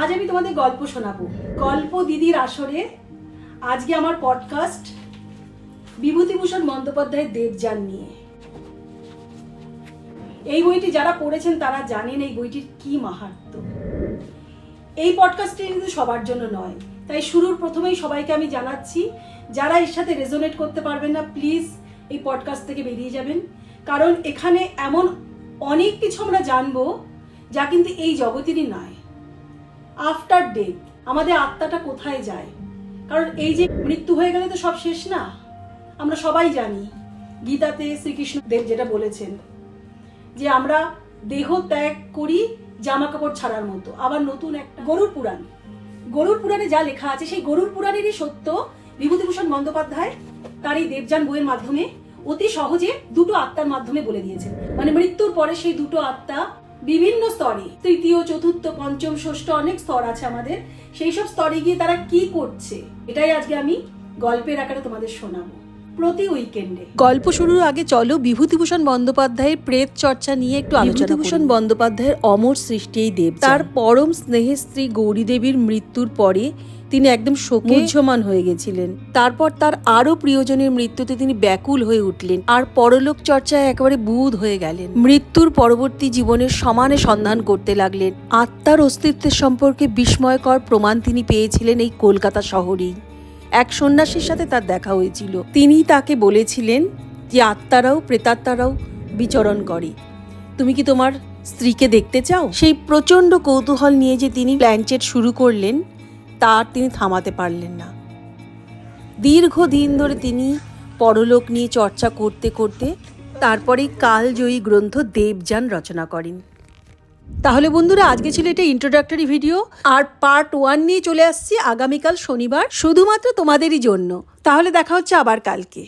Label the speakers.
Speaker 1: আজ আমি তোমাদের গল্প শোনাবো। গল্প দিদির আসরে আজকে আমার পডকাস্ট বিভূতিভূষণ বন্দ্যোপাধ্যায়ের দেবযান নিয়ে। এই বইটি যারা পড়েছেন তারা জানেন এই বইটির কি মাহাত্ম্য। এই পডকাস্টটি কিন্তু সবার জন্য নয়, তাই শুরুর প্রথমেই সবাইকে আমি জানাচ্ছি, যারা এর সাথে রেজোনেট করতে পারবেন না প্লিজ এই পডকাস্ট থেকে বেরিয়ে যাবেন, কারণ এখানে এমন অনেক কিছু আমরা জানবো যা কিন্তু এই জগতেরই নয়। আফটার ডেথ আমাদের আত্মাটা কোথায় যায়? কারণ এই যে মৃত্যু হয়ে গেলে তো সব শেষ না। আমরা সবাই জানি গীতাতে শ্রীকৃষ্ণ দেব যেটা বলেছেন যে আমরা দেহ ত্যাগ করি জামা কাপড় ছাড়ার মতো। আবার নতুন একটা গরুর পুরাণে যা লেখা আছে সেই গরুর পুরাণেরই সত্য বিভূতিভূষণ বন্দ্যোপাধ্যায় তার এই দেবযান বইয়ের মাধ্যমে অতি সহজে দুটো আত্মার মাধ্যমে বলে দিয়েছেন। মানে মৃত্যুর পরে সেই দুটো আত্মা বিভিন্ন স্তরে, তৃতীয়, চতুর্থ, পঞ্চম, ষষ্ঠ অনেক স্তর আছে আমাদের, সেই সব স্তরে গিয়ে তারা কি করছে এটাই আজকে আমি গল্পের আকারে তোমাদের শোনাবো প্রতি উইকেন্ডে।
Speaker 2: গল্প শুরুর আগে চলো বিভূতিভূষণ বন্দ্যোপাধ্যায়ের প্রেত চর্চা নিয়ে একটু আলোচনা করি। বিভূতিভূষণ বন্দ্যোপাধ্যায়ের অমর সৃষ্টি এই দেব। তার পরম স্নেহের স্ত্রী গৌরী দেবীর মৃত্যুর পরে তিনি একদম শোকমুহ্যমান হয়ে গেছিলেন। তারপর তার আরো প্রিয়জনের মৃত্যুতে তিনি ব্যাকুল হয়ে উঠলেন আর পরলোক চর্চায় একেবারে বুঁদ হয়ে গেলেন। মৃত্যুর পরবর্তী জীবনের সমানে সন্ধান করতে লাগলেন। আত্মার অস্তিত্বের সম্পর্কে বিস্ময়কর প্রমাণ তিনি পেয়েছিলেন এই কলকাতা শহরেই। এক সন্ন্যাসীর সাথে তার দেখা হয়েছিল। তিনি তাকে বলেছিলেন যে আত্মারাও প্রেতাত্মারাও বিচরণ করে, তুমি কি তোমার স্ত্রীকে দেখতে চাও? সেই প্রচণ্ড কৌতূহল নিয়ে যে তিনি প্ল্যানচেট শুরু করলেন তার তিনি থামাতে পারলেন না। দীর্ঘদিন ধরে তিনি পরলোক নিয়ে চর্চা করতে করতে তারপরেই কালজয়ী গ্রন্থ দেবযান রচনা করেন। তাহলে বন্ধুরা, আজকে ছিল এটা ইন্ট্রোডাক্টরি ভিডিও, আর পার্ট 1 নিয়ে চলে আসছি আগামীকাল শনিবার শুধুমাত্র তোমাদেরই জন্য। তাহলে দেখা হচ্ছে আবার কালকে।